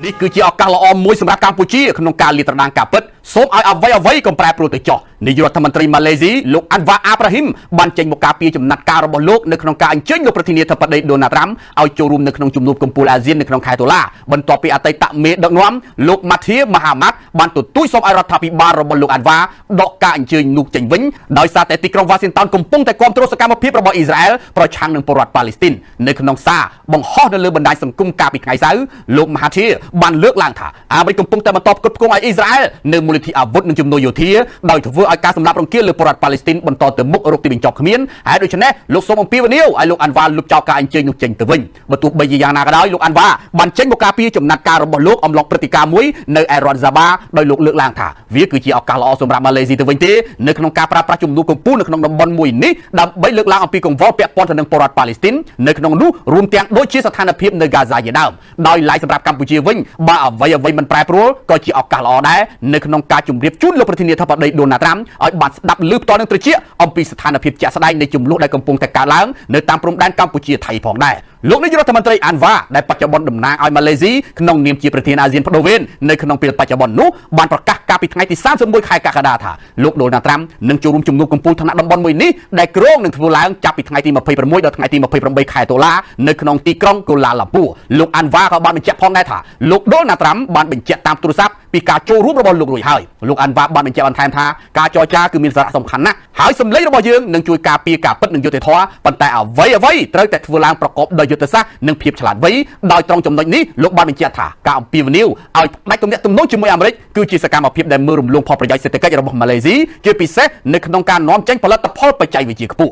នេះគឺជាឱកាសល្អមួយសម្រាប់កម្ពុជាក្នុងការលាតត្រដាងការពិតសូមឲ្យអ្វីកំប្រែប្រួលទៅចោះនាយករដ្ឋមន្ត្រីម៉ាឡេស៊ីលោកអាន់វ៉ាអាប់រ៉ាហ៊ីមបានចេញមកការពីចំណាត់ការរបស់លោកនៅក្នុងការអញ្ជើញលោកប្រធានាធិបតីដូណាល់ត្រាំឲ្យចូលរួមនៅក្នុងជំនួបកំពូលអាស៊ាននៅក្នុងខែតុលាបន្ទាប់ពីអតីតមេដឹកនាំលោកម៉ាធាម៉ាហាម៉ាត់បានទទូចសូមឲ្យរដ្ឋាភិបាលរបស់លោកអាន់វ៉ាដកការអញ្ជើញនោះចេញវិញដោយសារតែទីក្រុងវ៉ាស៊ីនតោនកំពុងតែគ្រប់គ្រងសកម្មភាពរបស់អ៊ីស្រាអែលប្រឆាំងនឹងពលរដ្ឋប៉ាឡេស្ទីននៅក្នុងសារបង្ហោះនៅលើបណ្ដាញសង្គមកាលពីថ្ងៃសៅរ៍លោកម៉ាហាធាបានលើកឡើងថាអាមេរិកកំពុងតែបន្តផ្គត់ផ្គង់ឲ្យអ៊ីស្រាអែលនៅមូលនិធិអាវុធនិងជំនួយយោធាដោយធ្វើឲ្យការសម្លាប់រង្គាលលើពលរដ្ឋប៉ាឡេស្ទីនបន្តទៅមុខរកទីបញ្ចប់គ្មានហើយដូច្នេះលោកសូមអំពាវនាវឲ្យលោកអាន់វ៉ាលុបចោលការអញ្ជើញនោះចេញទៅវិញបើទោះបីជាយ៉ាងណាក៏ដោយលោកអាន់វ៉ាបានចេញមកការពីចំណាត់ការរបស់លោកអំឡុងព្រឹត្តិការណ៍មួយនៅឯរដ្ឋហ្សាបាដោយលោកលើកឡើងថាវាគឺជាឱកាសល្អសម្រាប់ម៉ាឡេស៊ីទៅវិញទេនៅក្នុងការប្រើប្រាស់ជំនួបកម្ពុជានៅក្នុងតំបន់មួយនេះដើម្បីលើកឡើងអំពីកង្វល់ពាក់ព័ន្ធទៅនឹងពលរដ្ឋប៉ាឡេស្ទីននៅក្នុងនោះរួមទាំងដូចជាស្ថានភាពនៅហ្គាហ្សាជាដើមដោយឡែកសម្រាប់កម្ពុជាវិញបើអ្វីមិនប្រែប្រួលក៏ជាឱកាសល្អដែរនៅក្នុងការជម្រាបជូនលោកប្រធានាធិបតីដូណាល់ត្រាំឲ្យបានស្ដាប់ឮផ្ទាល់នឹងត្រជាអំពីស្ថានភាពជាក់ស្ដែងនៃចំនួនដែលកំពុងតែកើតឡើងនៅតាមព្រំដែនកម្ពុជាថៃផងដែរលោកនាយករដ្ឋមន្ត្រីអាន់វ៉ាដែលបច្ចុប្បន្នតំណាងឲ្យម៉ាឡេស៊ីក្នុងនាមជាប្រធានអាស៊ានបដូវវេននៅក្នុងពេលបច្ចុប្បន្ននោះបានប្រកាសកាលពីថ្ងៃទី31ខែកក្កដាថាលោកដូណាល់ត្រាំនឹងចូលរួមជំនួបកំពូលថ្នាក់តំបន់មួយនេះដែលគ្រោងនឹងធ្វើឡើងចាប់ពីថ្ងៃទី26ដល់ថ្ងៃទី28ខែតុលានៅក្នុងទីក្រុងកូឡាឡាំពូលោកអាន់វ៉ាក៏បានបញ្ជាក់ផងដែរថាលោកដូណាល់ត្រាំបានបញ្ជាក់តាមទូរស័ព្ទពីការចូលរួមរបស់លោករួចហើយលោកអាន់វ៉ាបានបញ្ជាក់បន្ថែមថាការចរចាគឺមានសារៈសំខាន់ណាស់ហើយសម្លេងរបស់យើងនឹងជួយការពារការពិតនិងយុត្តិធម៌ប៉ុន្តែអ្វីត្រូវតែធ្វើឡើងប្រកបដោយយុទ្ធសាស្ត្រនិងភាពឆ្លាតវៃដោយត្រង់ចំណុចនេះលោកបានបញ្ជាក់ថាការអំពាវនាវឲ្យផ្ដាច់ទំនាក់ទំនងជាមួយអាមេរិកគឺជាសកម្មភាពដែលមើលរំលងផលប្រយោជន៍សេដ្ឋកិច្ចរបស់ម៉ាឡេស៊ីជាពិសេសនៅក្នុងការនាំចេញផលិតផលបច្ចេកវិទ្យាខ្ពស់